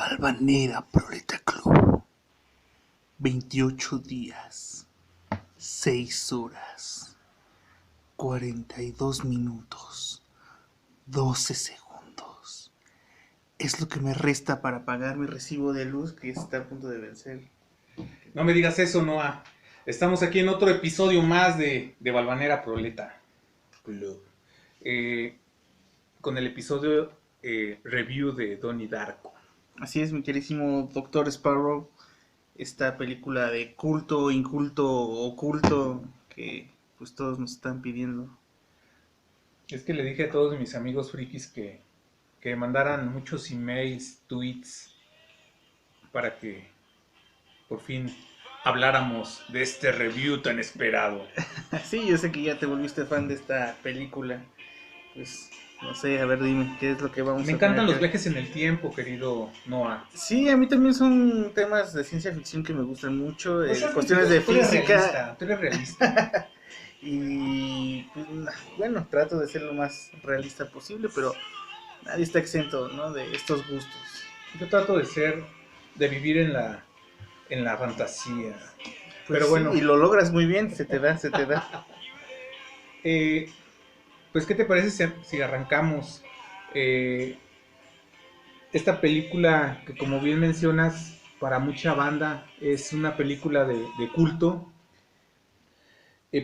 Valvanera Proleta Club. 28 días, 6 horas, 42 minutos, 12 segundos. Es lo que me resta para pagar mi recibo de luz que está a punto de vencer. No me digas eso, Noah. Estamos aquí en otro episodio más de Valvanera Proleta Club. Con el episodio review de Donnie Darko. Así es, mi queridísimo Doctor Sparrow. Esta película de culto, inculto, oculto que pues todos nos están pidiendo. Es que le dije a todos mis amigos frikis que mandaran muchos emails, tweets, para que por fin habláramos de este review tan esperado. Sí, yo sé que ya te volviste fan de esta película. Pues, no sé, a ver, dime, ¿qué es lo que vamos a Me encantan los viajes en el tiempo, querido Noah. Sí, a mí también son temas de ciencia ficción que me gustan mucho, cuestiones de Tú eres física. realista, tú eres realista. Y pues, bueno, trato de ser lo más realista posible, pero nadie está exento, ¿no?, de estos gustos. Yo trato de vivir en la fantasía. Pues Pero bueno. Sí, y lo logras muy bien, se te da. Pues, ¿qué te parece si arrancamos? Esta película que, como bien mencionas, para mucha banda es una película de culto.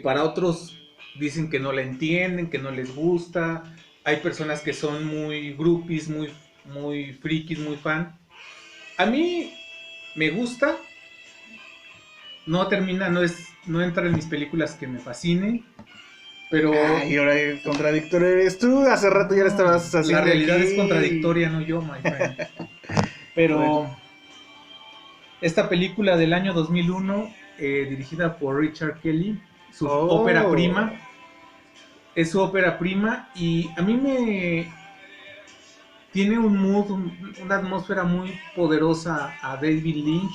Para otros dicen que no la entienden, que no les gusta. Hay personas que son muy groupies, muy frikis, muy fan. A mí me gusta. No entra en mis películas que me fascinen. Pero Ay, ahora el contradictorio eres tú. Hace rato ya le estabas haciendo. La realidad aquí. es contradictoria, no yo, my friend. Pero bueno. Esta película del año 2001, dirigida por Richard Kelly, su ópera prima, es su ópera prima y a mí me tiene un mood, una atmósfera muy poderosa a David Lynch.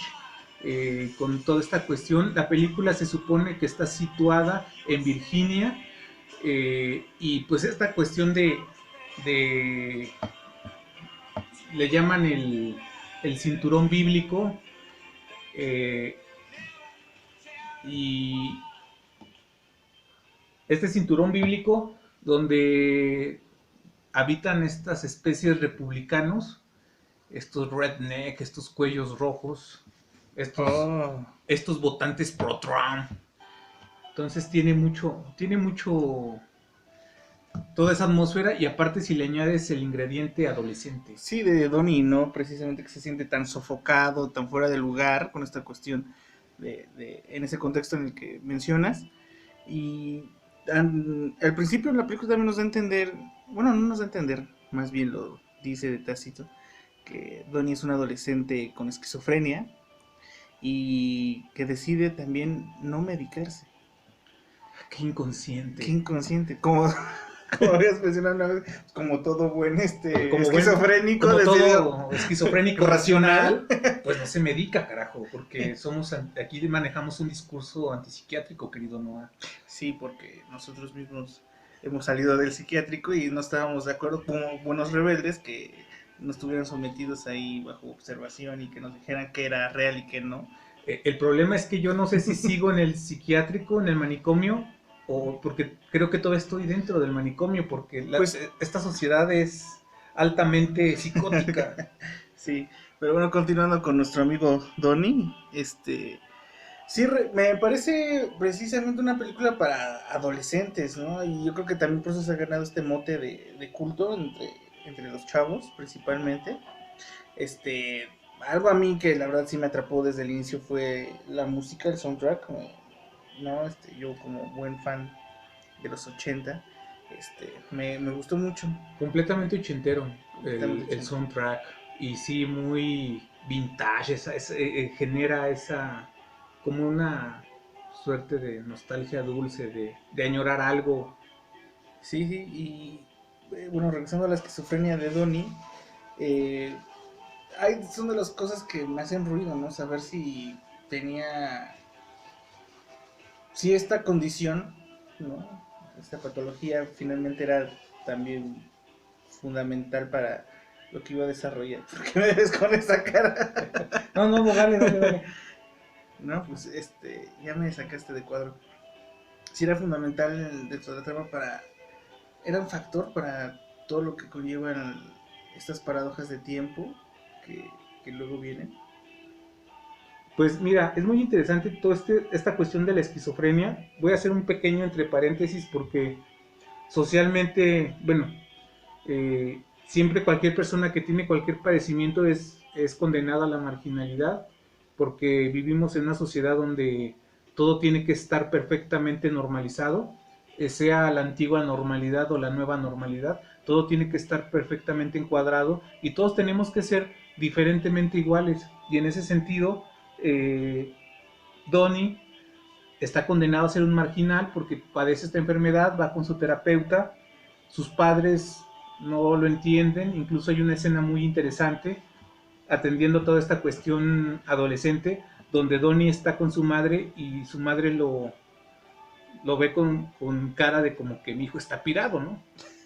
Con toda esta cuestión. La película se supone que está situada en Virginia, y pues esta cuestión de le llaman el cinturón bíblico, y este cinturón bíblico donde habitan estas especies republicanos, estos redneck, estos cuellos rojos, estos votantes pro-Trump. Entonces tiene mucho toda esa atmósfera, y aparte si le añades el ingrediente adolescente. Sí, de Donnie, ¿no? Precisamente que se siente tan sofocado, tan fuera de lugar con esta cuestión en ese contexto en el que mencionas. Y al principio la película también nos da a entender, bueno, no nos da a entender, más bien lo dice de tácito, que Donnie es un adolescente con esquizofrenia y que decide también no medicarse. Qué inconsciente. Qué inconsciente, como habías mencionado una vez, como todo buen como esquizofrénico, como todo esquizofrénico racional, pues no se medica, carajo, porque aquí manejamos un discurso antipsiquiátrico, querido Noah. Sí, porque nosotros mismos hemos salido del psiquiátrico y no estábamos de acuerdo como buenos rebeldes que no estuvieran sometidos ahí bajo observación y que nos dijeran que era real y que no. El problema es que yo no sé si sigo en el psiquiátrico, en el manicomio, o porque creo que todavía estoy dentro del manicomio, porque esta sociedad es altamente psicótica. Sí, pero bueno, continuando con nuestro amigo Donnie, sí, me parece precisamente una película para adolescentes, ¿no? Y yo creo que también por eso se ha ganado este mote de culto entre los chavos, principalmente. Algo a mí que la verdad sí me atrapó desde el inicio fue la música, el soundtrack, ¿no? Yo como buen fan de los 80, me gustó mucho. Completamente ochentero el soundtrack, y sí, muy vintage, genera esa como una suerte de nostalgia dulce, de añorar algo. Sí, y bueno, regresando a la esquizofrenia de Donnie, son de las cosas que me hacen ruido, ¿no? Saber si esta condición, ¿no? Esta patología finalmente era también fundamental para lo que iba a desarrollar. ¿Por qué me ves con esa cara? No, dale. No, pues ya me sacaste de cuadro. Sí era fundamental dentro de la trama era un factor para todo lo que conllevan estas paradojas de tiempo que luego vienen. Pues mira, es muy interesante toda esta cuestión de la esquizofrenia. Voy a hacer un pequeño entre paréntesis porque socialmente, bueno, siempre cualquier persona que tiene cualquier padecimiento es condenada a la marginalidad, porque vivimos en una sociedad donde todo tiene que estar perfectamente normalizado, sea la antigua normalidad o la nueva normalidad, todo tiene que estar perfectamente encuadrado y todos tenemos que ser diferentemente iguales. Y en ese sentido, Donnie está condenado a ser un marginal porque padece esta enfermedad, va con su terapeuta, sus padres no lo entienden, incluso hay una escena muy interesante atendiendo toda esta cuestión adolescente, donde Donnie está con su madre y su madre lo ve con cara de como que mi hijo está pirado, ¿no?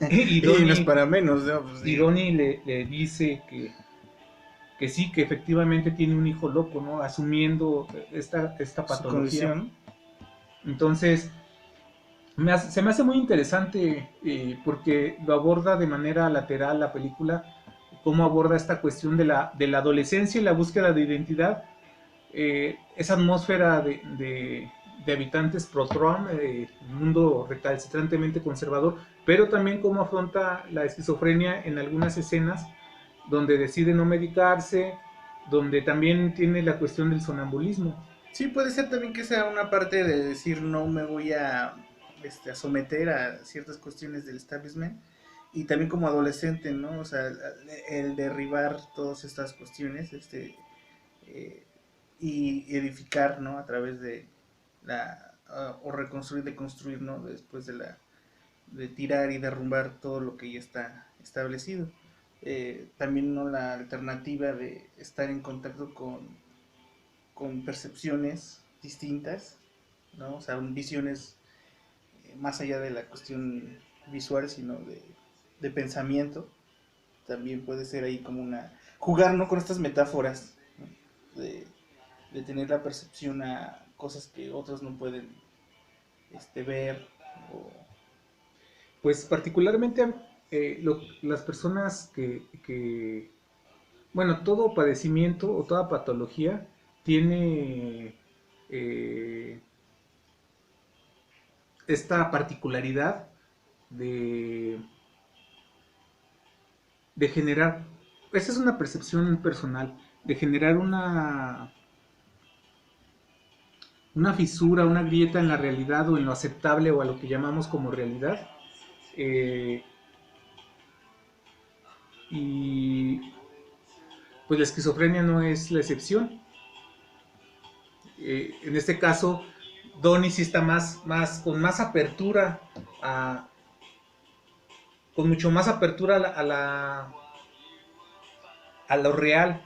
Y no es para menos, ¿no? Pues, y Donnie le dice que sí, que efectivamente tiene un hijo loco, ¿no? Asumiendo esta patología. Entonces, se me hace muy interesante porque lo aborda de manera lateral la película, cómo aborda esta cuestión de la adolescencia y la búsqueda de identidad, esa atmósfera de habitantes pro-Trump, un mundo recalcitrantemente conservador, pero también cómo afronta la esquizofrenia en algunas escenas donde decide no medicarse, donde también tiene la cuestión del sonambulismo. Sí, puede ser también que sea una parte de decir no me voy a someter a ciertas cuestiones del establishment, y también como adolescente, ¿no? O sea, el derribar todas estas cuestiones y edificar, ¿no? A través de o reconstruir, de construir, ¿no? Después de tirar y derrumbar todo lo que ya está establecido. También, ¿no? La alternativa de estar en contacto con percepciones distintas, ¿no? O sea, visiones más allá de la cuestión visual, sino de pensamiento. También puede ser ahí como jugar, ¿no? Con estas metáforas, ¿no? De tener la percepción a cosas que otros no pueden ver. Pues particularmente las personas bueno, todo padecimiento o toda patología tiene esta particularidad de generar, esa es una percepción personal, de generar una fisura, una grieta en la realidad o en lo aceptable o a lo que llamamos como realidad. Y pues la esquizofrenia no es la excepción. En este caso, Donnie sí está con más apertura con mucho más apertura a lo real.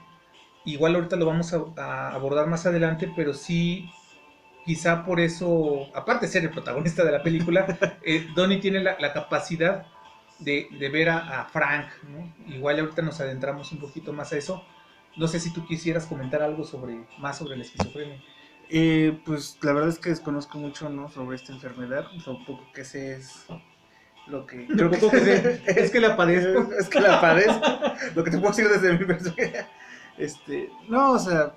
Igual ahorita lo vamos a abordar más adelante, pero sí, quizá por eso, aparte de ser el protagonista de la película, Donnie tiene la capacidad de ver a Frank, ¿no? Igual ahorita nos adentramos un poquito más a eso. No sé si tú quisieras comentar algo más sobre la esquizofrenia. Pues la verdad es que desconozco mucho, ¿no? Sobre esta enfermedad. Lo poco que sé es lo que creo que sé es que la padezco. Es que la padezco. Lo que te puedo decir desde mi perspectiva. No, o sea,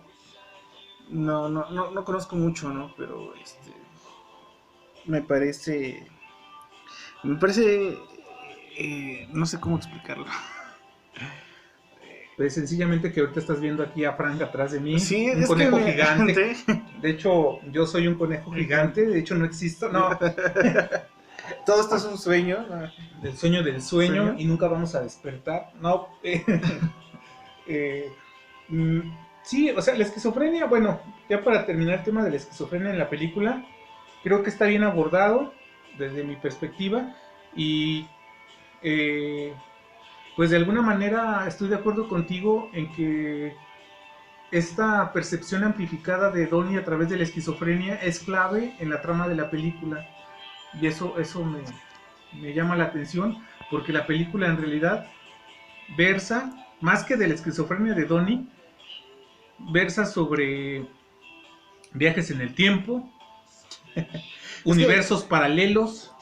no conozco mucho, ¿no? Pero me parece no sé cómo explicarlo. Pues sencillamente que ahorita estás viendo aquí a Frank atrás de mí, sí, un conejo gigante. De hecho, yo soy un conejo gigante, de hecho no existo, no. Todo esto es un sueño. Del sueño del sueño y nunca vamos a despertar. No. Sí, o sea, la esquizofrenia, bueno, ya para terminar el tema de la esquizofrenia en la película, creo que está bien abordado desde mi perspectiva y pues de alguna manera estoy de acuerdo contigo en que esta percepción amplificada de Donnie a través de la esquizofrenia es clave en la trama de la película. Y eso me llama la atención, porque la película en realidad versa más que de la esquizofrenia de Donnie, versa sobre viajes en el tiempo, universos paralelos.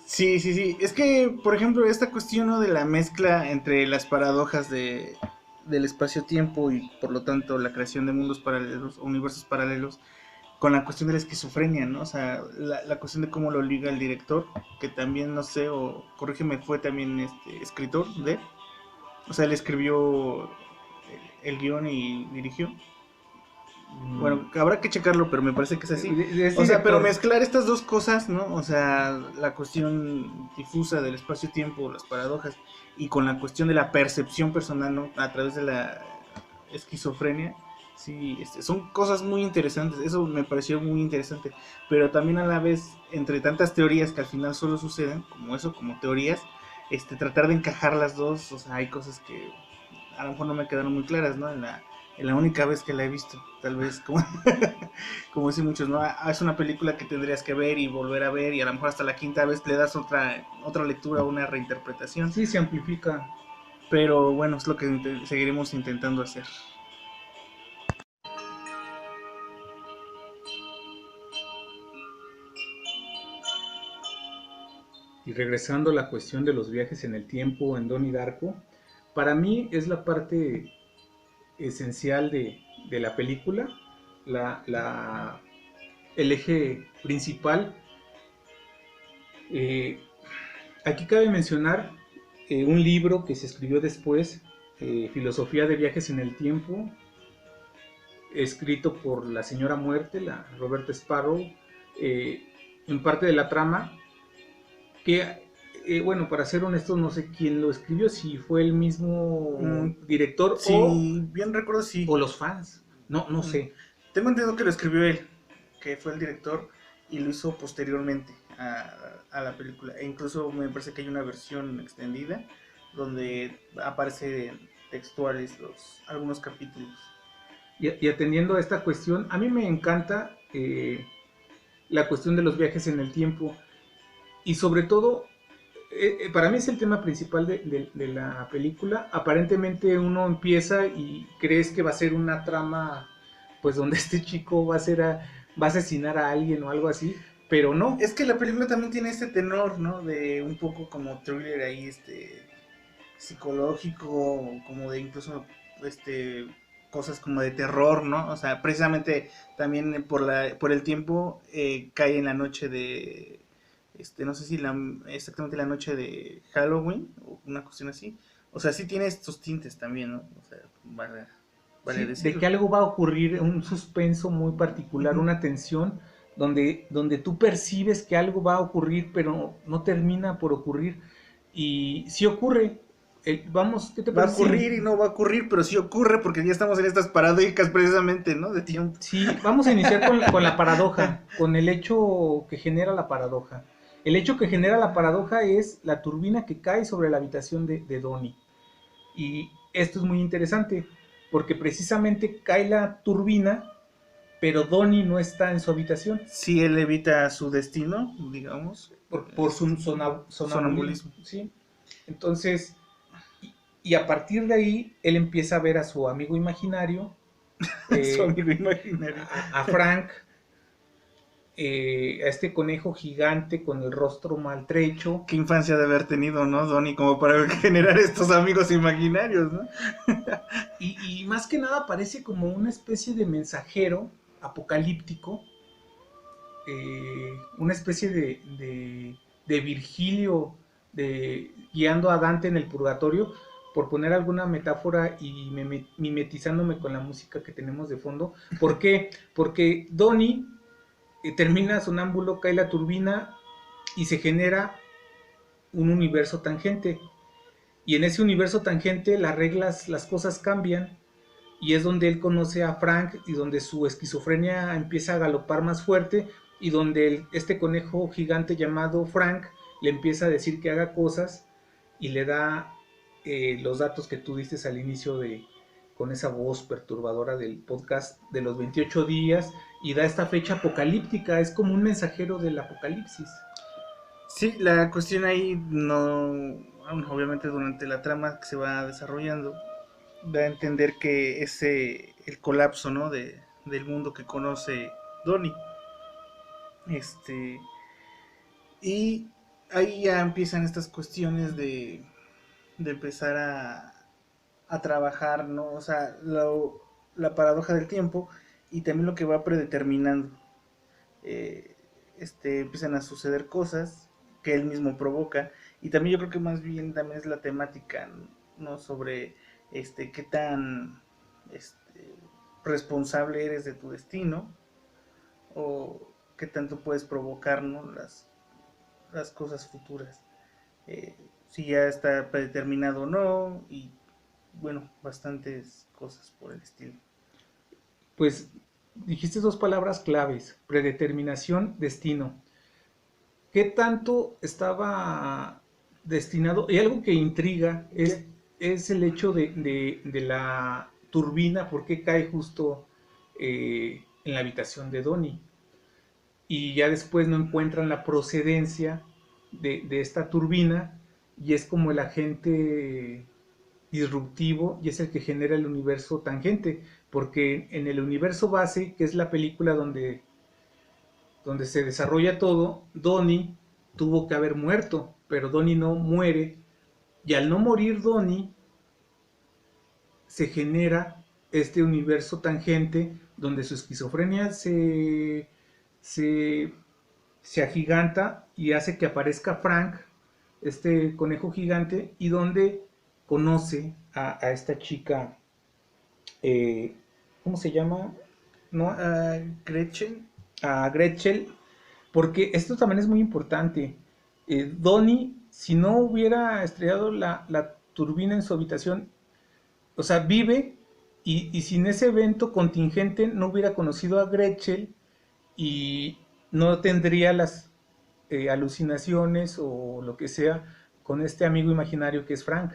Sí, sí, sí. Es que, por ejemplo, esta cuestión, ¿no?, de la mezcla entre las paradojas del espacio-tiempo y por lo tanto la creación de mundos paralelos, universos paralelos, con la cuestión de la esquizofrenia, ¿no? O sea, la cuestión de cómo lo liga el director, que también, no sé, o corrígeme, fue también escritor de. O sea, él escribió el guión y dirigió. Bueno, habrá que checarlo, pero me parece que es así. Es O sea, pero director. mezclar estas dos cosas, ¿no? O sea, la cuestión difusa del espacio-tiempo, las paradojas, y con la cuestión de la percepción personal, ¿no?, a través de la esquizofrenia. Sí, son cosas muy interesantes. Eso me pareció muy interesante. Pero también a la vez, entre tantas teorías que al final solo suceden, como eso, como teorías, tratar de encajar las dos. O sea, hay cosas que a lo mejor no me quedaron muy claras, ¿no? En la única vez que la he visto, tal vez, como, como dicen muchos, ¿no? Es una película que tendrías que ver y volver a ver, y a lo mejor hasta la quinta vez le das otra lectura, una reinterpretación. Sí, se amplifica. Pero bueno, es lo que seguiremos intentando hacer. Y regresando a la cuestión de los viajes en el tiempo en Donnie Darko, para mí es la parte esencial de la película, el eje principal. Aquí cabe mencionar un libro que se escribió después, Filosofía de viajes en el tiempo, escrito por la señora Muerte, la Roberta Sparrow, en parte de la trama, que, bueno, para ser honesto, no sé quién lo escribió, si fue el mismo director sí, bien recuerdo, sí. o los fans, no sé. Tengo entendido que lo escribió él, que fue el director, y lo hizo posteriormente a la película. E incluso me parece que hay una versión extendida donde aparecen textuales algunos capítulos. Y atendiendo a esta cuestión, a mí me encanta la cuestión de los viajes en el tiempo. Y sobre todo, para mí es el tema principal de la película. Aparentemente uno empieza y crees que va a ser una trama, pues donde este chico va a asesinar a alguien o algo así, pero no. Es que la película también tiene este tenor, ¿no? De un poco como thriller ahí, psicológico, como de incluso, cosas como de terror, ¿no? O sea, precisamente también por el tiempo cae en la noche de, no sé si exactamente la noche de Halloween o una cuestión así. O sea, sí tiene estos tintes también, ¿no? O sea, vale Sí, decirlo. de que algo va a ocurrir, un suspenso muy particular, una tensión donde tú percibes que algo va a ocurrir, pero no termina por ocurrir. Y sí ocurre. Vamos, ¿qué te Va a parece? ocurrir y no va a ocurrir, pero sí ocurre porque ya estamos en estas paradojas precisamente, ¿no? De tiempo. Sí, vamos a iniciar con la paradoja, con el hecho que genera la paradoja. El hecho que genera la paradoja es la turbina que cae sobre la habitación de Donnie. Y esto es muy interesante, porque precisamente cae la turbina, pero Donnie no está en su habitación. Sí, él evita su destino, digamos. Por su sonambulismo. ¿Sí? Entonces, y a partir de ahí, él empieza a ver a su amigo imaginario, su amigo imaginario. a Frank, a este conejo gigante con el rostro maltrecho. Qué infancia de haber tenido, ¿no, Donnie? Como para generar estos amigos imaginarios, ¿no? y más que nada parece como una especie de mensajero apocalíptico, una especie de Virgilio guiando a Dante en el purgatorio, por poner alguna metáfora y mimetizándome con la música que tenemos de fondo. ¿Por qué? Porque Donnie termina sonámbulo, cae la turbina y se genera un universo tangente. Y en ese universo tangente las reglas, las cosas cambian, y es donde él conoce a Frank y donde su esquizofrenia empieza a galopar más fuerte, y donde este conejo gigante llamado Frank le empieza a decir que haga cosas y le da los datos que tú diste al inicio con esa voz perturbadora del podcast de los 28 días, y da esta fecha apocalíptica, es como un mensajero del apocalipsis. Sí, la cuestión ahí no, obviamente durante la trama que se va desarrollando, da a entender que el colapso, ¿no? Del mundo que conoce Donnie. Este, y ahí ya empiezan estas cuestiones de empezar a trabajar, ¿no? O sea, la paradoja del tiempo y también lo que va predeterminando. Eh, Empiezan a suceder cosas que él mismo provoca y también yo creo que más bien también es la temática, ¿no? Sobre qué tan este, responsable eres de tu destino o qué tanto puedes provocar, ¿no? Las cosas futuras. Si ya está predeterminado o no y bueno, bastantes cosas por el estilo. Pues dijiste dos palabras claves, predeterminación, destino. ¿Qué tanto estaba destinado? Y algo que intriga es el hecho de la turbina, por qué cae justo en la habitación de Donnie. Y ya después no encuentran la procedencia de esta turbina y es como el agente disruptivo y es el que genera el universo tangente, porque en el universo base, que es la película donde se desarrolla todo, Donnie tuvo que haber muerto, pero Donnie no muere, y al no morir Donnie, se genera este universo tangente donde su esquizofrenia se, se agiganta y hace que aparezca Frank, este conejo gigante, y donde conoce a esta chica, ¿cómo se llama? ¿No? Gretchen. A Gretchen, porque esto también es muy importante. Donnie, si no hubiera estrellado la turbina en su habitación, o sea, vive y sin ese evento contingente no hubiera conocido a Gretchen y no tendría las alucinaciones o lo que sea con este amigo imaginario que es Frank,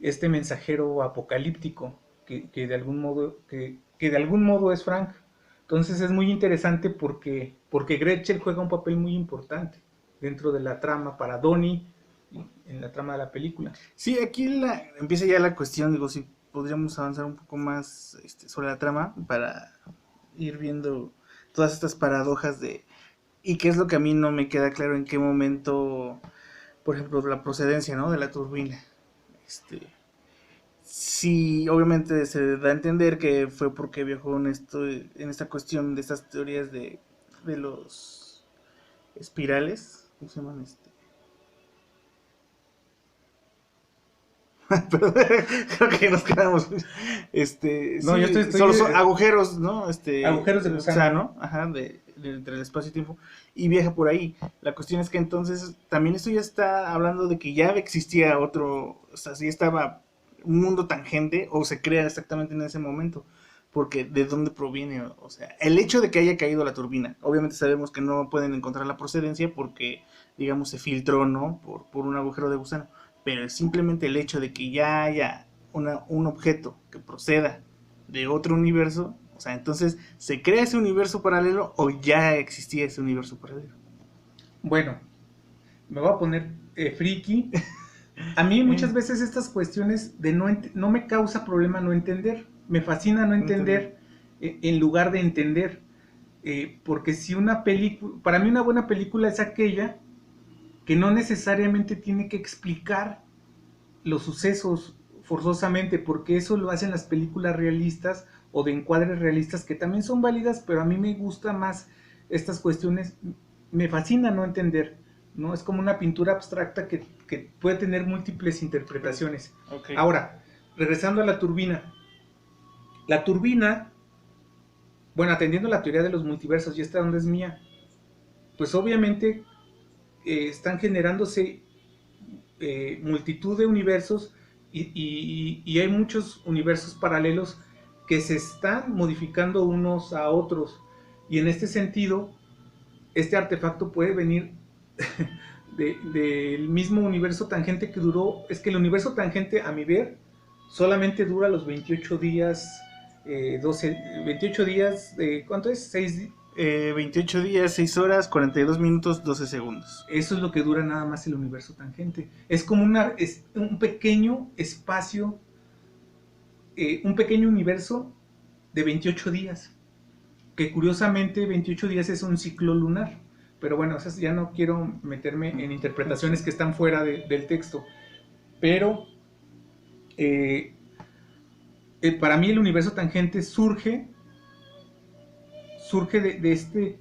este mensajero apocalíptico que de algún modo que de algún modo es Frank. Entonces es muy interesante porque Gretchen juega un papel muy importante dentro de la trama para Donnie en la trama de la película. Sí, aquí empieza ya la cuestión, digo, si podríamos avanzar un poco más sobre la trama para ir viendo todas estas paradojas y qué es lo que a mí no me queda claro en qué momento, por ejemplo, la procedencia, ¿no? De la turbina. Sí, obviamente se da a entender que fue porque viajó en esta cuestión de estas teorías de los espirales, ¿cómo se llaman? Perdón, creo que nos quedamos. No, Sí, yo estoy son agujeros, ¿no? Agujeros de gusano. Ajá, entre el espacio y tiempo. Y viaja por ahí. La cuestión es que entonces también esto ya está hablando de que ya existía otro, o sea, sí estaba un mundo tangente o se crea exactamente en ese momento. Porque de dónde proviene, o sea, el hecho de que haya caído la turbina. Obviamente sabemos que no pueden encontrar la procedencia porque, digamos, se filtró, ¿no? Por un agujero de gusano, pero es simplemente el hecho de que ya haya un objeto que proceda de otro universo, o sea, entonces, ¿se crea ese universo paralelo o ya existía ese universo paralelo? Bueno, me voy a poner friki. A mí muchas veces estas cuestiones de no me causa problema no entender, me fascina no entender en lugar de entender, porque si una película, para mí una buena película es aquella que no necesariamente tiene que explicar los sucesos forzosamente, porque eso lo hacen las películas realistas o de encuadres realistas que también son válidas, pero a mí me gusta más estas cuestiones, me fascina no entender, ¿no? Es como una pintura abstracta que puede tener múltiples interpretaciones. Okay. Ahora, regresando a la turbina, bueno, atendiendo la teoría de los multiversos, y esta donde es mía, pues obviamente están generándose multitud de universos y hay muchos universos paralelos que se están modificando unos a otros, y en este sentido este artefacto puede venir del mismo universo tangente que duró. Es que el universo tangente, a mi ver, solamente dura los 28 días 28 días, ¿cuánto es? 28 días, 6 horas, 42 minutos, 12 segundos. Eso es lo que dura nada más el universo tangente. Es como un pequeño espacio un pequeño universo de 28 días, que curiosamente 28 días es un ciclo lunar. Pero bueno, o sea, ya no quiero meterme en interpretaciones que están fuera del texto. Pero para mí el universo tangente surge de este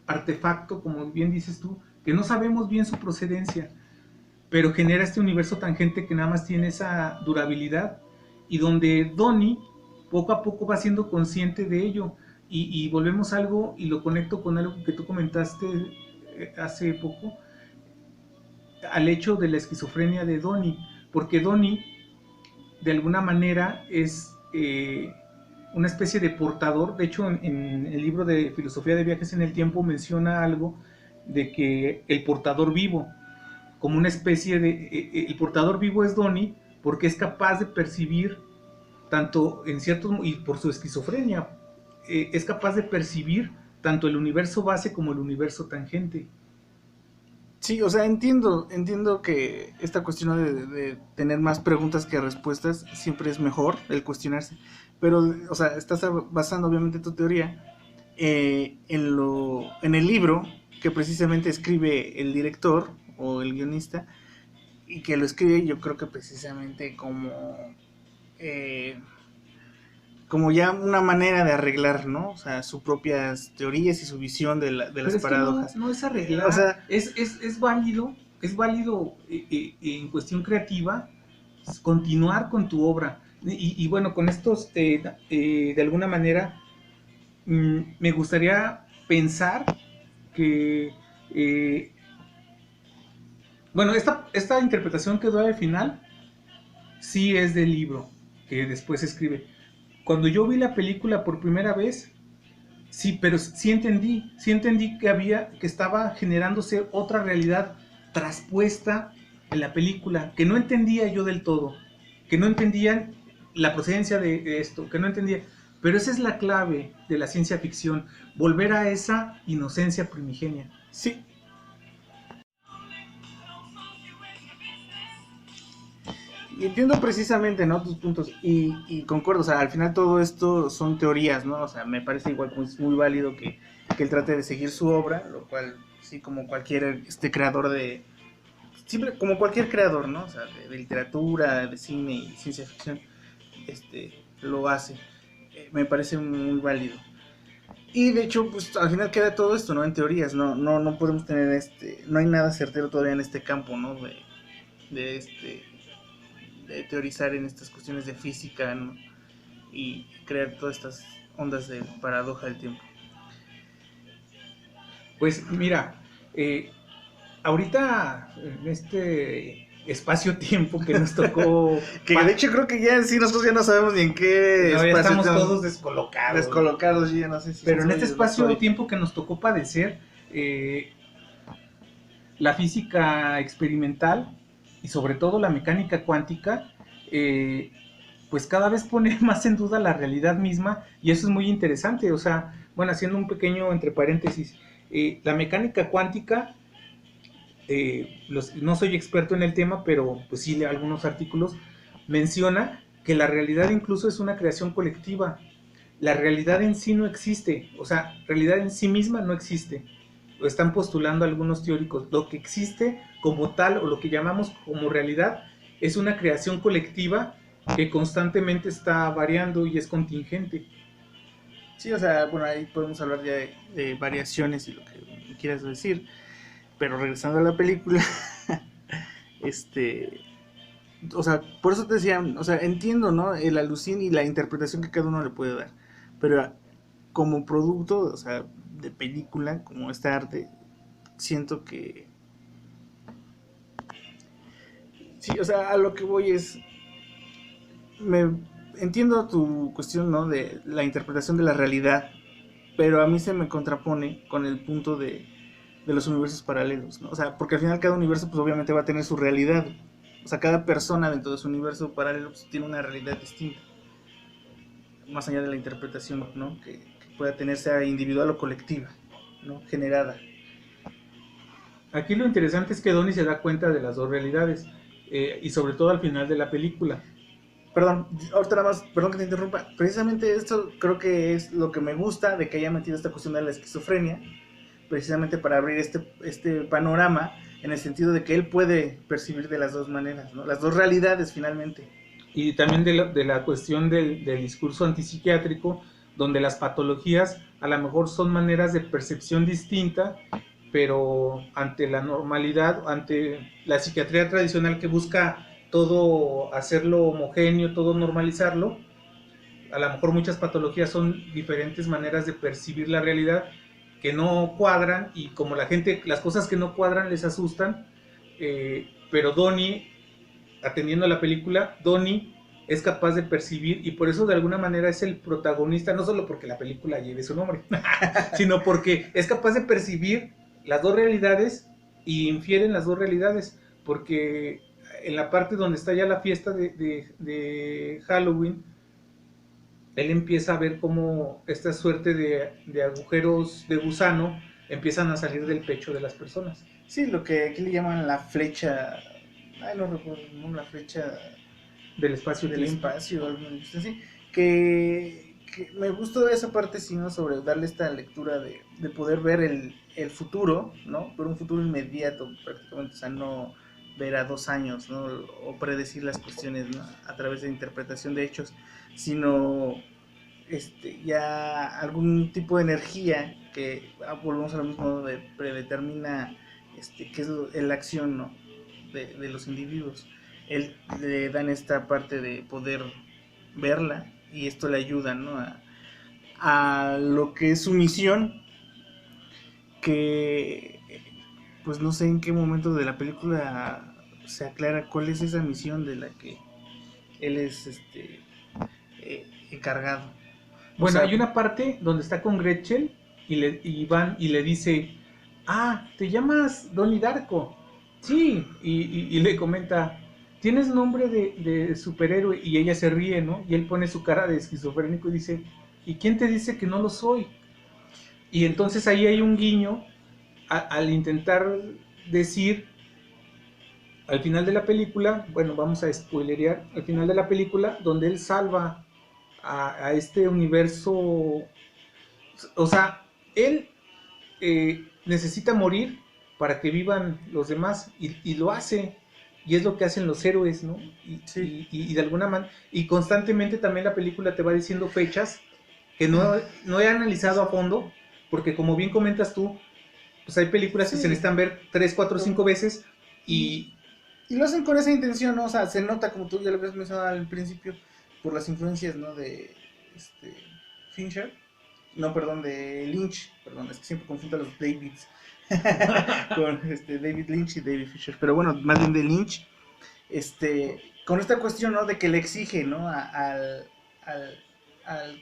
artefacto, como bien dices tú, que no sabemos bien su procedencia, pero genera este universo tangente que nada más tiene esa durabilidad, y donde Donnie poco a poco va siendo consciente de ello. Y volvemos a algo, y lo conecto con algo que tú comentaste hace poco, al hecho de la esquizofrenia de Donnie, porque Donnie de alguna manera es una especie de portador. De hecho, en el libro de Filosofía de Viajes en el Tiempo menciona algo de que el portador vivo, como una especie de... el portador vivo es Donnie, porque es capaz de percibir, tanto en ciertos... y por su esquizofrenia, es capaz de percibir tanto el universo base como el universo tangente. Sí, o sea, entiendo que esta cuestión de tener más preguntas que respuestas siempre es mejor el cuestionarse, pero, o sea, estás basando obviamente tu teoría en el libro que precisamente escribe el director o el guionista, y que lo escribe yo creo que precisamente eh, como ya una manera de arreglar, ¿no? O sea, sus propias teorías y su visión de las paradojas. No es arreglar, o sea, es válido, en cuestión creativa, continuar con tu obra. Y bueno, con estos, de alguna manera, me gustaría pensar que, bueno, esta interpretación que doy al final, sí es del libro, que después escribe. Cuando yo vi la película por primera vez, sí, pero sí entendí que estaba generándose otra realidad traspuesta en la película, que no entendía yo del todo, que no entendía la procedencia de esto, que no entendía. Pero esa es la clave de la ciencia ficción, volver a esa inocencia primigenia. sí. Y entiendo precisamente, ¿no?, tus puntos, y concuerdo. O sea, al final todo esto son teorías, ¿no? O sea, me parece igual pues, muy válido que él trate de seguir su obra, lo cual, sí, como cualquier creador siempre, como cualquier creador, ¿no? O sea, de literatura, de cine y ciencia ficción, lo hace. Me parece muy válido. Y de hecho, pues al final queda todo esto, ¿no? En teorías, no podemos tener no hay nada certero todavía en este campo, ¿no? De de teorizar en estas cuestiones de física, ¿no? Y crear todas estas ondas de paradoja del tiempo. Pues mira, ahorita en este espacio-tiempo que nos tocó... que de hecho creo que ya sí, nosotros ya no sabemos ni en qué no, espacio estamos todos descolocados. Descolocados, ya no sé si... Pero en este espacio-tiempo que nos tocó padecer, la física experimental y sobre todo la mecánica cuántica, pues cada vez pone más en duda la realidad misma, y eso es muy interesante. O sea, bueno, haciendo un pequeño entre paréntesis, la mecánica cuántica, no soy experto en el tema, pero pues sí, algunos artículos menciona que la realidad incluso es una creación colectiva. La realidad en sí no existe, o sea, realidad en sí misma no existe. Lo están postulando algunos teóricos. Lo que existe como tal, o lo que llamamos como realidad, es una creación colectiva que constantemente está variando y es contingente. Sí, o sea, bueno, ahí podemos hablar ya de variaciones y lo que quieras decir, pero regresando a la película, o sea, por eso te decía, o sea, entiendo, ¿no?, el alucín y la interpretación que cada uno le puede dar, pero como producto, o sea, de película, como este arte, siento que... Sí, o sea, a lo que voy es... Entiendo tu cuestión, ¿no?, de la interpretación de la realidad, pero a mí se me contrapone con el punto de los universos paralelos, ¿no? O sea, porque al final cada universo pues obviamente va a tener su realidad. O sea, cada persona dentro de su universo paralelo pues, tiene una realidad distinta, más allá de la interpretación, ¿no?, que pueda tener, sea individual o colectiva, ¿no?, generada. Aquí lo interesante es que Donnie se da cuenta de las dos realidades, y sobre todo al final de la película. Perdón, ahorita nada más, perdón que te interrumpa. Precisamente esto creo que es lo que me gusta de que haya metido esta cuestión de la esquizofrenia, precisamente para abrir este panorama en el sentido de que él puede percibir de las dos maneras, ¿no? Las dos realidades finalmente. Y también de la cuestión del discurso antipsiquiátrico, donde las patologías a lo mejor son maneras de percepción distinta, pero ante la normalidad, ante la psiquiatría tradicional que busca todo hacerlo homogéneo, todo normalizarlo, a lo mejor muchas patologías son diferentes maneras de percibir la realidad que no cuadran, y como la gente, las cosas que no cuadran les asustan, pero Donnie, atendiendo a la película, Donnie es capaz de percibir, y por eso de alguna manera es el protagonista, no solo porque la película lleve su nombre, sino porque es capaz de percibir las dos realidades y infiere en las dos realidades, porque en la parte donde está ya la fiesta de Halloween, él empieza a ver cómo esta suerte de agujeros de gusano empiezan a salir del pecho de las personas. Sí, lo que aquí le llaman la flecha, ay, no recuerdo, ¿no? La flecha Del espacio-tiempo. algo así, que me gustó esa parte, sino sobre darle esta lectura de poder ver el futuro, ¿no? Ver un futuro inmediato prácticamente, o sea, no ver a 2 años, ¿no? O predecir las cuestiones, ¿no? A través de interpretación de hechos, sino ya algún tipo de energía que volvemos a lo mismo, ¿no? De predetermina qué es la acción, ¿no? De los individuos. Él le dan esta parte de poder verla y esto le ayuda, ¿no? A lo que es su misión, que pues no sé en qué momento de la película se aclara cuál es esa misión de la que él es encargado. Bueno, o sea, hay una parte donde está con Gretchen y van y le dice, te llamas Donnie Darko. Sí, y le comenta, tienes nombre de superhéroe, y ella se ríe, ¿no? Y él pone su cara de esquizofrénico y dice, ¿y quién te dice que no lo soy? Y entonces ahí hay un guiño al intentar decir, al final de la película, bueno, vamos a spoilerear, al final de la película, donde él salva a este universo, o sea, él necesita morir para que vivan los demás, y lo hace, y es lo que hacen los héroes, ¿no? Sí. Y de alguna manera, y constantemente también la película te va diciendo fechas que no he analizado a fondo, porque como bien comentas tú, pues hay películas Sí. que se necesitan ver 3, 4, 5 veces, y lo hacen con esa intención, ¿no? O sea, se nota, como tú ya lo habías mencionado al principio, por las influencias, ¿no? De Fincher. No, perdón, de Lynch. Perdón, es que siempre confundo a los Davids. Con David Lynch y David Fincher. Pero bueno, más bien de Lynch. Con esta cuestión, ¿no? De que le exige, ¿no? Al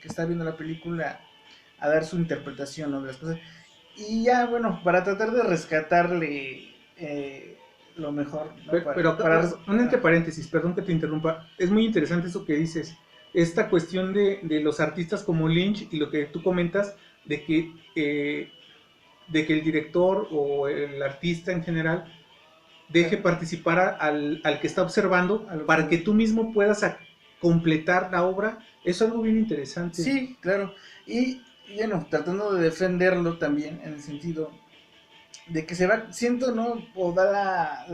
que está viendo la película a dar su interpretación, ¿no? De las cosas. Y ya, bueno, para tratar de rescatarle lo mejor, ¿no? Pero un entre paréntesis, perdón que te interrumpa, es muy interesante eso que dices, esta cuestión de los artistas como Lynch, y lo que tú comentas, de que el director o el artista en general deje participar al que está observando para que tú mismo puedas completar la obra. Eso es algo bien interesante. Sí, claro. Y bueno, tratando de defenderlo también en el sentido de que se va, siento, ¿no? O da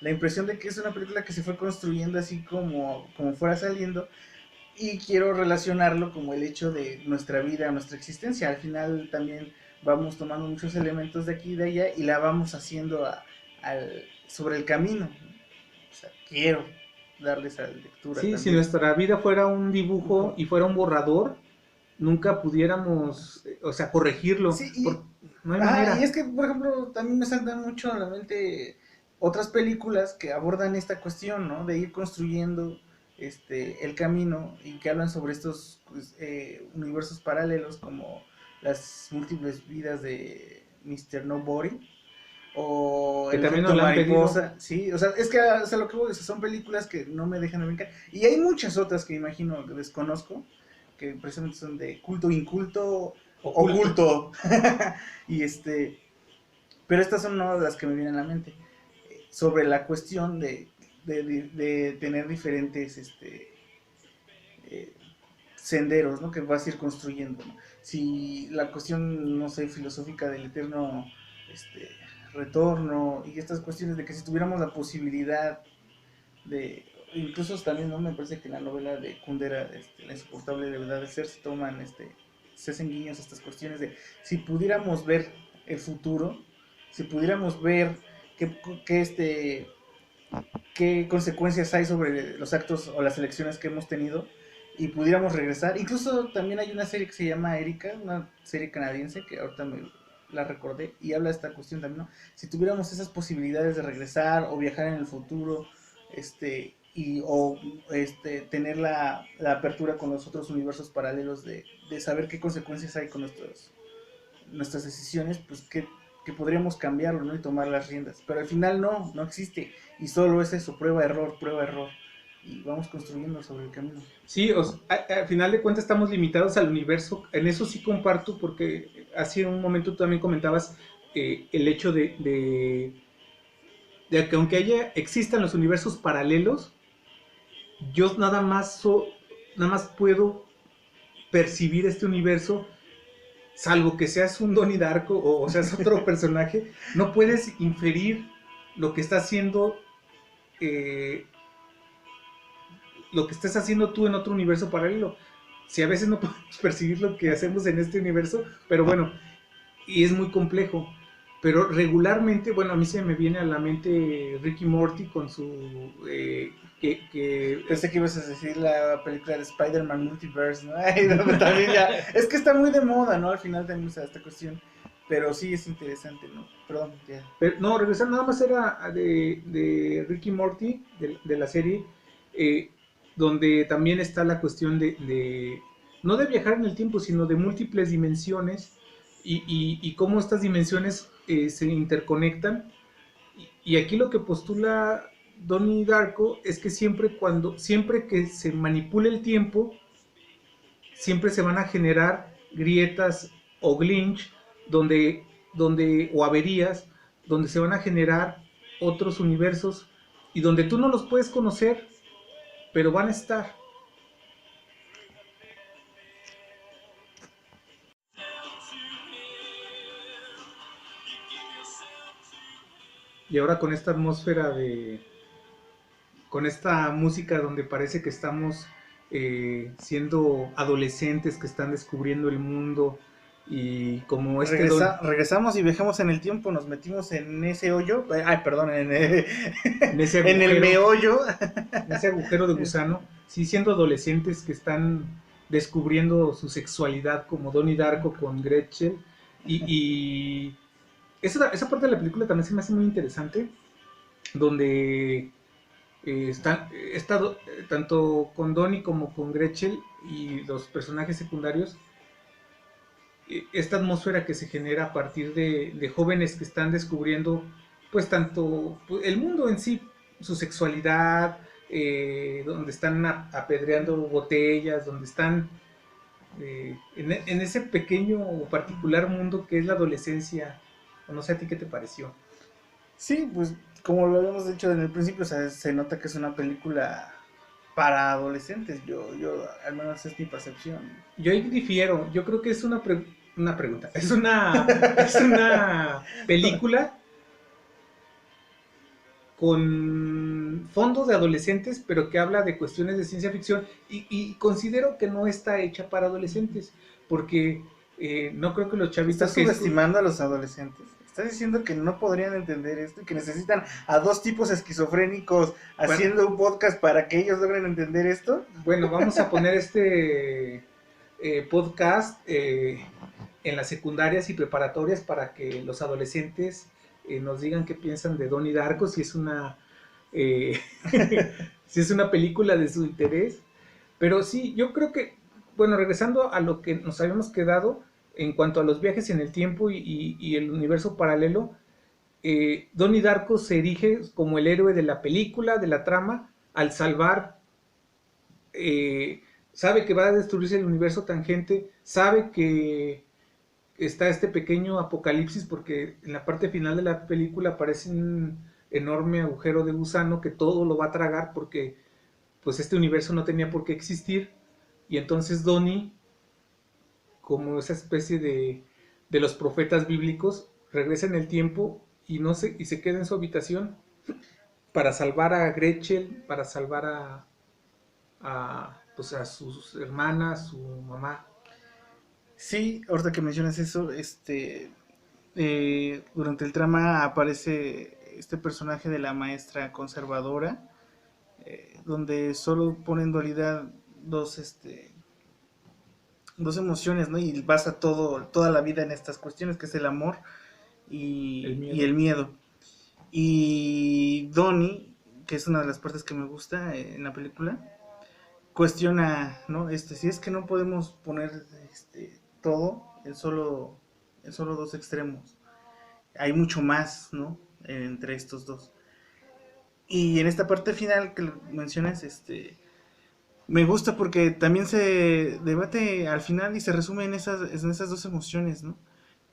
la impresión de que es una película que se fue construyendo así como fuera saliendo, y quiero relacionarlo como el hecho de nuestra vida, nuestra existencia. Al final también vamos tomando muchos elementos de aquí y de allá y la vamos haciendo sobre el camino. O sea, quiero darle esa lectura. Sí, también. si nuestra vida fuera un dibujo y fuera un borrador, nunca pudiéramos, o sea, corregirlo. Sí, no hay manera. Y es que, por ejemplo, también me saltan mucho a la mente otras películas que abordan esta cuestión, ¿no? De ir construyendo el camino, y que hablan sobre estos pues, universos paralelos, como las múltiples vidas de Mr. Nobody o que el también efecto nos la han mariposa. pedido. Sí, o sea, es que o sea, lo que voy, o sea, son películas que no me dejan de brincar, y hay muchas otras que imagino que desconozco, que precisamente son de culto, inculto, oculto. Y pero estas son una de las que me vienen a la mente, sobre la cuestión de tener diferentes senderos, ¿no? Que vas a ir construyendo, ¿no? Si la cuestión, no sé, filosófica del eterno este, retorno y estas cuestiones de que si tuviéramos la posibilidad de, incluso también, ¿no? Me parece que en la novela de Kundera, La insoportable levedad de ser, se hacen guiños a estas cuestiones de si pudiéramos ver el futuro, si pudiéramos ver qué, qué, qué consecuencias hay sobre los actos o las elecciones que hemos tenido y pudiéramos regresar. Incluso también hay una serie que se llama Erika, una serie canadiense que ahorita me la recordé y habla de esta cuestión también, ¿no? Si tuviéramos esas posibilidades de regresar o viajar en el futuro, tener la apertura con los otros universos paralelos de saber qué consecuencias hay con nuestras decisiones, pues que podríamos cambiarlo, ¿no? Y tomar las riendas. Pero al final no existe. Y solo es eso, prueba, error, prueba, error. Y vamos construyendo sobre el camino. Sí, al final de cuentas estamos limitados al universo. En eso sí comparto, porque hace un momento tú también comentabas el hecho de que aunque existan los universos paralelos, yo nada más puedo percibir este universo, salvo que seas un Donnie Darko o seas otro personaje, no puedes inferir lo que está haciendo, lo que estés haciendo tú en otro universo paralelo. Si a veces no podemos percibir lo que hacemos en este universo, pero bueno, y es muy complejo. Pero regularmente, bueno, a mí se me viene a la mente Ricky Morty con su... Pensé que ibas a decir la película de Spider-Man Multiverse, ¿no? Ay, no, también ya... Es que está muy de moda, ¿no? Al final también usa esta cuestión. Pero sí es interesante, ¿no? Perdón, ya. Pero, no, regresar nada más era de Ricky Morty, de la serie, donde también está la cuestión no de viajar en el tiempo, sino de múltiples dimensiones y cómo estas dimensiones se interconectan. Y aquí lo que postula Donnie Darko es que siempre que se manipule el tiempo, siempre se van a generar grietas o glitch o averías, donde se van a generar otros universos y donde tú no los puedes conocer, pero van a estar. Y ahora con esta atmósfera con esta música donde parece que estamos siendo adolescentes que están descubriendo el mundo y como regresamos y viajamos en el tiempo, nos metimos en ese hoyo, en ese agujero, en el meollo, en ese agujero de gusano, sí, siendo adolescentes que están descubriendo su sexualidad como Donnie Darko con Gretchen y esa parte de la película también se me hace muy interesante, donde tanto con Donnie como con Gretchen y los personajes secundarios, esta atmósfera que se genera a partir de jóvenes que están descubriendo pues tanto el mundo en sí, su sexualidad, donde están apedreando botellas, donde están en ese pequeño o particular mundo que es la adolescencia. No sé a ti qué te pareció. Sí, pues como lo habíamos dicho en el principio, o sea, se nota que es una película para adolescentes. Yo al menos es mi percepción. Yo ahí difiero. Yo creo que es una pregunta. Es una película con fondos de adolescentes, pero que habla de cuestiones de ciencia ficción y considero que no está hecha para adolescentes, porque no creo que los chavitos... ¿Estás subestimando a los adolescentes? ¿Estás diciendo que no podrían entender esto y que necesitan a dos tipos esquizofrénicos haciendo un podcast para que ellos logren entender esto? Bueno, vamos a poner este podcast en las secundarias y preparatorias para que los adolescentes nos digan qué piensan de Donnie Darko, si es una si es una película de su interés. Pero sí, yo creo que, bueno, regresando a lo que nos habíamos quedado en cuanto a los viajes en el tiempo y el universo paralelo, Donnie Darko se erige como el héroe de la película, de la trama, al salvar, sabe que va a destruirse el universo tangente, sabe que está este pequeño apocalipsis porque en la parte final de la película aparece un enorme agujero de gusano que todo lo va a tragar porque pues este universo no tenía por qué existir, y entonces Donnie, como esa especie de los profetas bíblicos, regresa en el tiempo y y se queda en su habitación para salvar a Gretchen, para salvar pues a sus hermanas, su mamá. Sí, ahorita que mencionas eso, durante el trama aparece este personaje de la maestra conservadora, donde solo pone en dualidad dos, dos emociones, ¿no? Y basa toda la vida en estas cuestiones, que es el amor El y miedo. el miedo. Y Donnie, que es una de las partes que me gusta en la película, cuestiona, ¿no? Si es que no podemos poner todo en solo dos extremos. Hay mucho más, ¿no? Entre estos dos. Y en esta parte final que mencionas, me gusta porque también se debate al final y se resume en esas dos emociones, ¿no?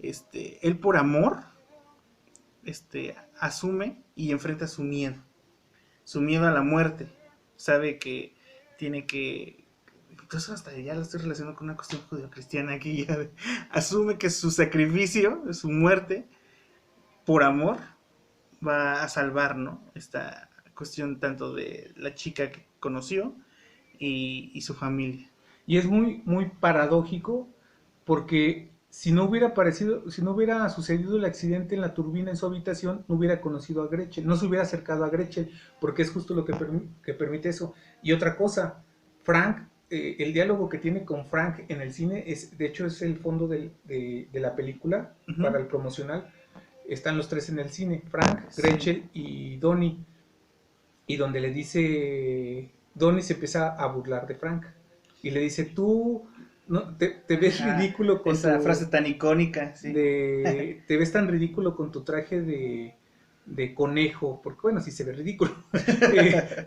Él por amor, asume y enfrenta su miedo a la muerte. Sabe que tiene que, incluso hasta ya lo estoy relacionando con una cuestión judio-cristiana aquí, asume que su sacrificio, su muerte, por amor, va a salvar, ¿no? Esta cuestión tanto de la chica que conoció y su familia. Y es muy, muy paradójico porque si no hubiera aparecido, si no hubiera sucedido el accidente en la turbina en su habitación, no hubiera conocido a Gretchen, no se hubiera acercado a Gretchen, porque es justo lo que permite eso. Y otra cosa, Frank, el diálogo que tiene con Frank en el cine, de hecho es el fondo de la película, Uh-huh. para el promocional. Están los tres en el cine, Frank, Gretchen sí, y Donnie. Y donde le dice, Donnie se empieza a burlar de Frank. Y le dice, tú no, te ves ridículo con esa tu... frase tan icónica, sí. Te ves tan ridículo con tu traje de conejo, porque bueno, sí se ve ridículo.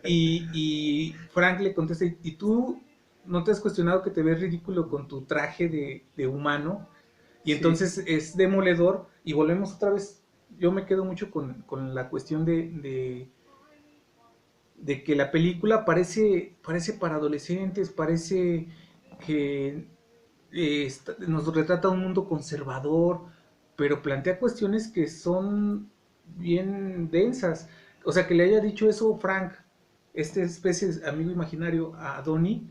Y Frank le contesta, ¿y tú no te has cuestionado que te ves ridículo con tu traje de humano? Y entonces sí, es demoledor, y volvemos otra vez, yo me quedo mucho con la cuestión de que la película parece para adolescentes, parece que nos retrata un mundo conservador, pero plantea cuestiones que son bien densas. O sea, que le haya dicho eso Frank, esta especie de amigo imaginario a Donnie,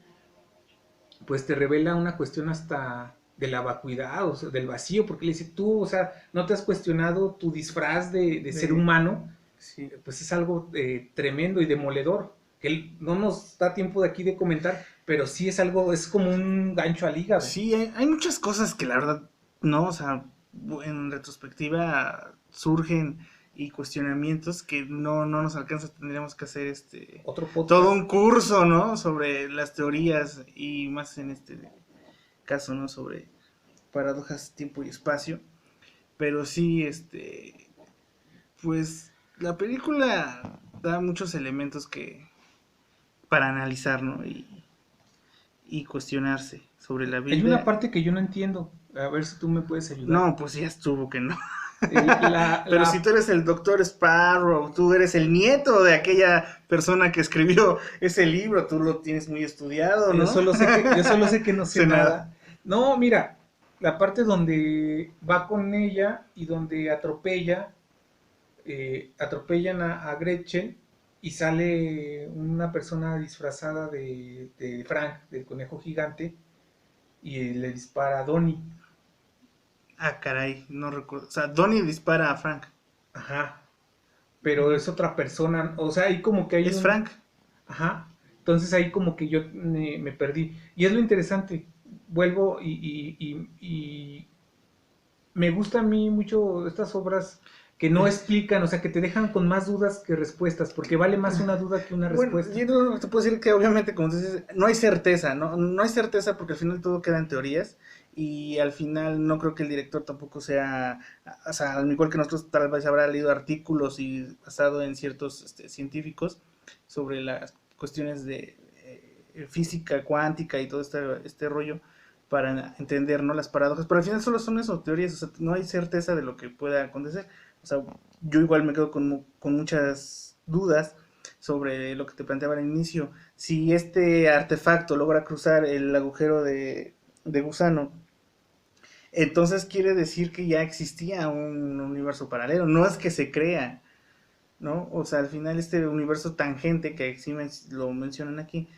pues te revela una cuestión hasta de la vacuidad, o sea, del vacío, porque le dice, tú, o sea, no te has cuestionado tu disfraz de ser humano. Sí. Pues es algo tremendo y demoledor, que no nos da tiempo de aquí de comentar, pero sí es algo, es como un gancho al hígado. Sí, hay muchas cosas que la verdad, no, o sea, en retrospectiva surgen y cuestionamientos que no nos alcanza, tendríamos que hacer otro podcast, todo un curso, ¿no? Sobre las teorías y más en este caso, ¿no? Sobre paradojas, tiempo y espacio. Pero sí, pues la película da muchos elementos que para analizar, ¿no? Y cuestionarse sobre la vida. Hay una parte que yo no entiendo, a ver si tú me puedes ayudar. No, pues ya estuvo que no. Pero si tú eres el doctor Sparrow, tú eres el nieto de aquella persona que escribió ese libro, tú lo tienes muy estudiado, ¿no? Yo solo sé que no sé nada. No, mira, la parte donde va con ella y donde atropellan a Gretchen y sale una persona disfrazada de Frank, del conejo gigante, y le dispara a Donnie. Ah, caray, no recuerdo. O sea, Donnie dispara a Frank. Ajá. Pero es otra persona. O sea, ahí como que hay. Es Frank. Ajá. Entonces ahí como que yo me perdí. Y es lo interesante. Vuelvo y me gusta a mí mucho estas obras que no explican, o sea, que te dejan con más dudas que respuestas, porque vale más una duda que una respuesta. Bueno, yo te puedo decir que obviamente, como tú dices, no hay certeza, ¿no? No hay certeza porque al final todo queda en teorías y al final no creo que el director tampoco sea, o sea, al igual que nosotros tal vez habrá leído artículos y basado en ciertos científicos sobre las cuestiones de física cuántica y todo este rollo para entender, ¿no? Las paradojas, pero al final solo son eso, teorías, o sea, no hay certeza de lo que pueda acontecer. O sea, yo igual me quedo con muchas dudas sobre lo que te planteaba al inicio. Si este artefacto logra cruzar el agujero de gusano, entonces quiere decir que ya existía un universo paralelo, no es que se crea, ¿no? O sea, al final este universo tangente que sí lo mencionan aquí,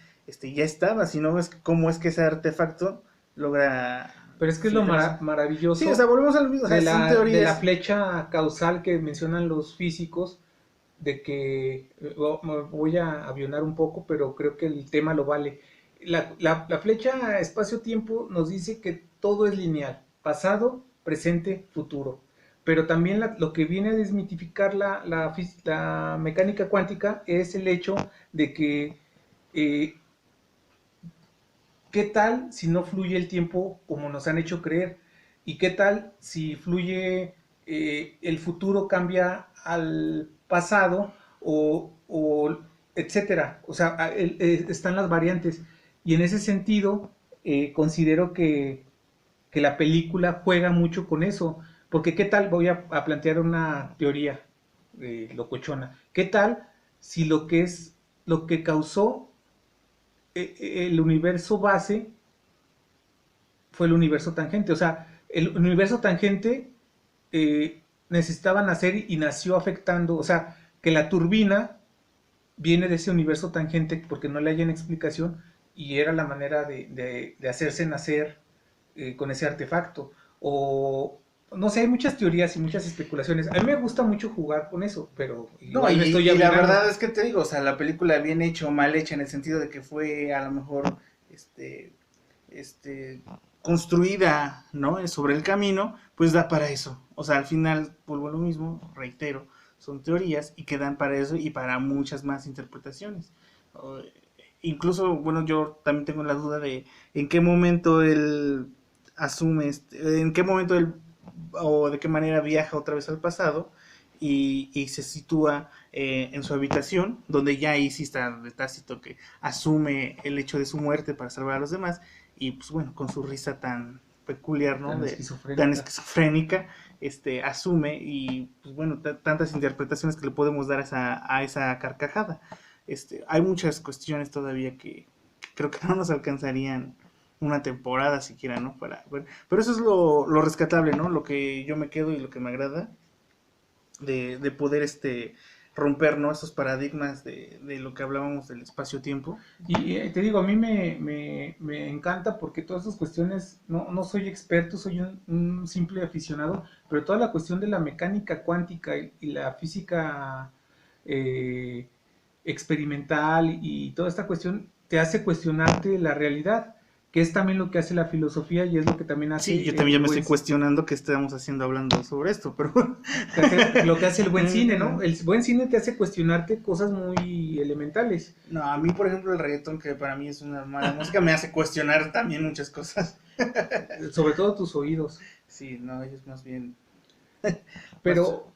ya estaba, si no ves cómo es que ese artefacto logra Pero es que es lo filtrarse. maravilloso Sí, o sea, volvemos al mismo, o sea, son de la teorías. flecha causal que mencionan los físicos, de que me voy a avionar un poco, pero creo que el tema lo vale. La flecha espacio-tiempo nos dice que todo es lineal, pasado, presente, futuro. Pero también lo que viene a desmitificar la mecánica cuántica es el hecho de que eh, ¿qué tal si no fluye el tiempo como nos han hecho creer? ¿Y qué tal si fluye, el futuro cambia al pasado o etcétera? O sea, están las variantes. Y en ese sentido, considero que la película juega mucho con eso. Porque qué tal, voy a plantear una teoría locochona. ¿Qué tal si lo que causó el universo base fue el universo tangente? O sea, el universo tangente necesitaba nacer y nació afectando, o sea, que la turbina viene de ese universo tangente porque no le hayan explicación y era la manera de hacerse nacer con ese artefacto. O no sé, hay muchas teorías y muchas especulaciones. A mí me gusta mucho jugar con eso, pero No, igual me estoy y la avionando. verdad es que te digo, o sea, la película bien hecha o mal hecha en el sentido de que fue a lo mejor este, construida, ¿no? Sobre el camino, pues da para eso. O sea, al final, vuelvo a lo mismo, reitero, son teorías y que dan para eso y para muchas más interpretaciones. O, incluso, bueno, yo también tengo la duda de en qué momento él asume, en qué momento él o de qué manera viaja otra vez al pasado y se sitúa en su habitación, donde ya ahí sí está de tácito que asume el hecho de su muerte para salvar a los demás, y pues bueno, con su risa tan peculiar, ¿no? Tan Tan esquizofrénica. esquizofrénica, asume y pues bueno, tantas interpretaciones que le podemos dar a esa carcajada. Hay muchas cuestiones todavía que creo que no nos alcanzarían una temporada siquiera, ¿no? Pero eso es lo rescatable, ¿no? Lo que yo me quedo y lo que me agrada de poder romper, ¿no? Esos paradigmas de lo que hablábamos del espacio-tiempo. Y te digo, a mí me encanta porque todas esas cuestiones, no soy experto, soy un simple aficionado, pero toda la cuestión de la mecánica cuántica y la física eh, experimental y toda esta cuestión te hace cuestionarte la realidad, que es también lo que hace la filosofía y es lo que también Sí, yo hace también ya el me buen, estoy cuestionando qué estamos haciendo hablando sobre esto, pero lo que hace el buen cine, ¿no? El buen cine te hace cuestionarte cosas muy elementales. no, a mí por ejemplo el reggaetón, que para mí es una mala música, me hace cuestionar también muchas cosas. Sobre todo tus oídos. Sí, no, es más bien más. Pero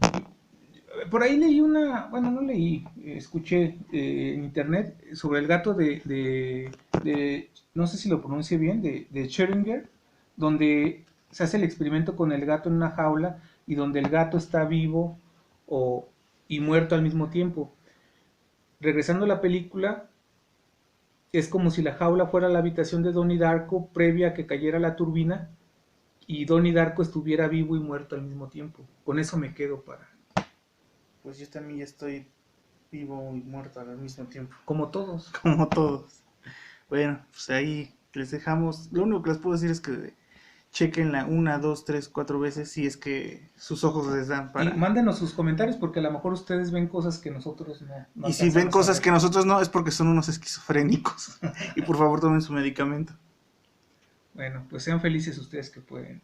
por ahí leí bueno, no leí, escuché en internet sobre el gato no sé si lo pronuncie bien, de Schrödinger, donde se hace el experimento con el gato en una jaula y donde el gato está vivo o, y muerto al mismo tiempo. Regresando a la película, es como si la jaula fuera la habitación de Donnie Darko previa a que cayera la turbina y Donnie Darko estuviera vivo y muerto al mismo tiempo. Con eso me quedo para... Pues yo también ya estoy vivo y muerto al mismo tiempo, Como todos. como todos. Bueno, pues ahí les dejamos. Lo único que les puedo decir es que chequenla una, dos, tres, cuatro veces si es que sus ojos les dan Y para. mándenos sus comentarios porque a lo mejor ustedes ven cosas que nosotros no Y si ven alcanzamos a cosas ver. que nosotros no, es porque son unos esquizofrénicos. Y por favor tomen su medicamento. Bueno, pues sean felices ustedes que pueden.